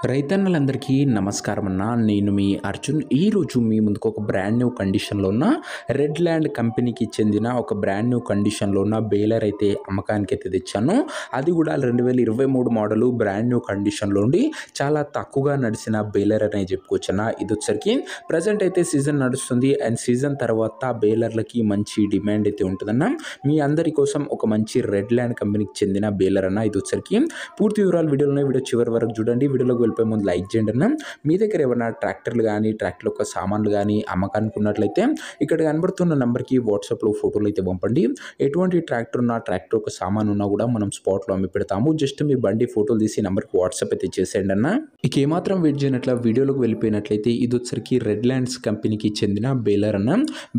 రైతన్నలందరికీ నమస్కారం అన్న. నేను మీ అర్జున్. ఈరోజు మీ ముందుకు ఒక బ్రాండ్ న్యూ కండిషన్లో ఉన్న రెడ్ ల్యాండ్ కంపెనీకి చెందిన ఒక బ్రాండ్ న్యూ కండిషన్లో ఉన్న బేలర్ అయితే అమ్మకానికి అయితే తెచ్చాను. అది కూడా 2023 మోడలు బ్రాండ్ న్యూ కండిషన్లో ఉండి చాలా తక్కువగా నడిచిన బేలర్ అనే చెప్పుకోవచ్చన్న. ఇది వచ్చరికి ప్రజెంట్ అయితే సీజన్ నడుస్తుంది అండ్ సీజన్ తర్వాత బేలర్లకి మంచి డిమాండ్ అయితే ఉంటుందన్న. మీ అందరి కోసం ఒక మంచి రెడ్ ల్యాండ్ కంపెనీకి చెందిన బేలర్ అన్న. ఇది వచ్చరికి పూర్తి వివరాలు వీడియోలో వీడియో చివరి వరకు చూడండి. వీడియోలోకి వెళ్ళిపోయే ముందు లైక్ చేయండి అన్న. మీ దగ్గర ఏమైనా ట్రాక్టర్లు కానీ ట్రాక్టర్ యొక్క సామాన్లు కానీ అమ్మకానికి ఉన్నట్లయితే ఇక్కడ కనబడుతున్న నెంబర్కి వాట్సాప్లో ఫోటోలు అయితే పంపండి. ఎటువంటి ట్రాక్టర్ ఉన్నా ట్రాక్టర్ యొక్క సామాన్ ఉన్నా కూడా మనం స్పాట్లో అమ్మి పెడతాము. జస్ట్ మీ బండి ఫోటోలు తీసి నెంబర్కి వాట్సాప్ అయితే చేసేయండి అన్న. ఇక ఏమాత్రం వెయిట్ చేయనట్ల వీడియోలోకి వెళ్ళిపోయినట్లయితే ఇది వచ్చరికి రెడ్ ల్యాండ్స్ కంపెనీకి చెందిన బేలర్ అన్న.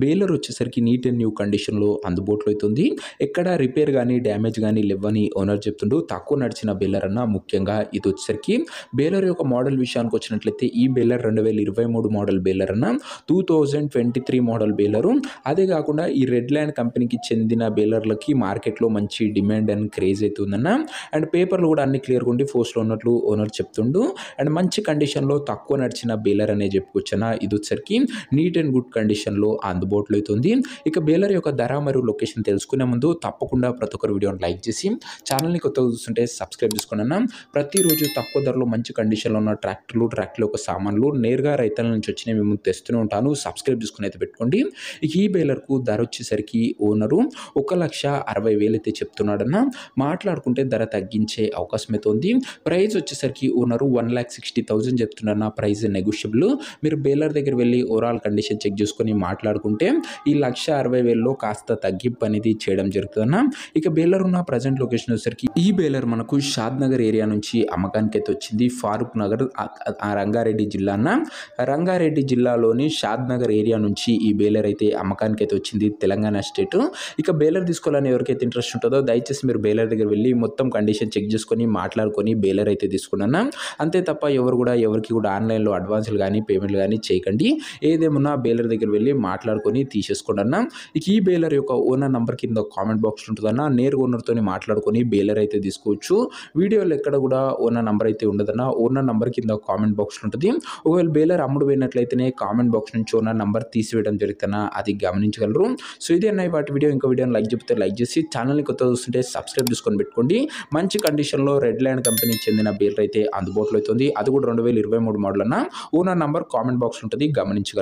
బేలర్ వచ్చేసరికి నీట్ అండ్ న్యూ కండిషన్లో అందుబాటులో అవుతుంది. ఎక్కడ రిపేర్ కానీ డ్యామేజ్ కానీ లేవని ఓనర్ చెప్తుండు. తక్కువ నడిచిన బేలర్ అన్న. ముఖ్యంగా ఇది వచ్చేసరికి బేలర్ యొక్క మోడల్ విషయానికి వచ్చినట్లయితే ఈ బేలర్ 2023 మోడల్ బేలర్ అన్న. 2023 మోడల్ బేలరు. అదే కాకుండా ఈ రెడ్ ల్యాండ్ కంపెనీకి చెందిన బేలర్లకి మార్కెట్లో మంచి డిమాండ్ అండ్ క్రేజ్ అయితే ఉందన్న. అండ్ పేపర్లు కూడా అన్ని క్లియర్గా ఉండి ఫోర్స్లో ఉన్నట్లు ఓనర్ చెప్తుండు. అండ్ మంచి కండిషన్లో తక్కువ నడిచిన బేలర్ అనే చెప్పుకోవచ్చన్న. ఇది వచ్చరికి నీట్ అండ్ గుడ్ కండిషన్లో అందుబాటులో అవుతుంది. ఇక బేలర్ యొక్క ధర మరియు లొకేషన్ తెలుసుకునే ముందు తప్పకుండా ప్రతి ఒక్కరు వీడియోని లైక్ చేసి ఛానల్ని కొత్తగా చూస్తుంటే సబ్స్క్రైబ్ చేసుకోండి అన్న. ప్రతిరోజు తక్కువ ధరలో మంచి కండిషన్లో ఉన్న ట్రాక్టర్ల యొక్క సామాన్లు నేరుగా రైతుల నుంచి వచ్చినాయి మేము తెస్తూనే ఉంటాను. సబ్స్క్రైబ్ చేసుకుని అయితే పెట్టుకోండి. ఇక ఈ బేలర్కు ధర వచ్చేసరికి ఓనరు 1,60,000 అయితే చెప్తున్నాడన్న. మాట్లాడుకుంటే ధర తగ్గించే అవకాశం అయితే ఉంది. ప్రైస్ వచ్చేసరికి ఓనరు 1,60,000 చెప్తున్నారన్న. Price negotiable. మీరు బేలర్ దగ్గర వెళ్ళి ఓవరాల్ కండిషన్ చెక్ చేసుకొని మాట్లాడుకుంటే ఈ 1,60,000లో కాస్త తగ్గింపు అనేది చేయడం జరుగుతుందన్న. ఇక బేలర్ ఉన్న ప్రజెంట్ లొకేషన్ వచ్చేసరికి ఈ బేలర్ మనకు షాద్ నగర్ ఏరియా నుంచి అమ్మకానికి అయితే వచ్చింది. ఫారూక్ నగర్ రంగారెడ్డి జిల్లా అన్న. రంగారెడ్డి జిల్లాలోని షాద్ నగర్ ఏరియా నుంచి ఈ బేలర్ అయితే అమ్మకానికి అయితే వచ్చింది, తెలంగాణ స్టేట్. ఇక బేలర్ తీసుకోవాలని ఎవరికైతే ఇంట్రెస్ట్ ఉంటుందో దయచేసి మీరు బేలర్ దగ్గర వెళ్ళి మొత్తం కండిషన్ చెక్ చేసుకొని మాట్లాడుకొని బేలర్ అయితే తీసుకున్నాను. అంతే తప్ప ఎవరికి కూడా ఆన్లైన్లో అడ్వాన్సులు కానీ పేమెంట్లు కానీ చేయకండి. ఏదేమన్నా బేలర్ దగ్గర వెళ్ళి మాట్లాడుకొని తీసేసుకోండి అన్న. ఇక ఈ బేలర్ యొక్క ఓనర్ నంబర్ కింద కామెంట్ బాక్స్ ఉంటుందన్న. నేరుగా ఓనర్తో మాట్లాడుకొని బేలర్ అయితే తీసుకోవచ్చు. వీడియోలో ఎక్కడ కూడా ఓనర్ నంబర్ అయితే ఉండదన్న. ఓనర్ నంబర్ కింద కామెంట్ బాక్స్లో ఉంటుంది. ఒకవేళ బేలర్ అమ్ముడు పోయినట్లయితేనే కామెంట్ బాక్స్ నుంచి ఓనర్ నంబర్ తీసివేయడం జరుగుతున్నా అది గమనించగలరు. సో ఇదే అన్న వాటి వీడియో. ఇంకా వీడియోని లైక్ చెప్తే లైక్ చేసి ఛానల్ని కొత్తగా చూస్తుంటే సబ్స్క్రైబ్ చేసుకొని పెట్టుకోండి. మంచి కండిషన్లో రెడ్ ల్యాండ్ కంపెనీకి చెందిన బేలర్ అయితే అందుబాటులో అవుతుంది. అది కూడా 2023 మోడల్ అన్న. ఓనర్ నంబర్ కామెంట్ బాక్స్ ఉంటుంది, గమనించగలరు.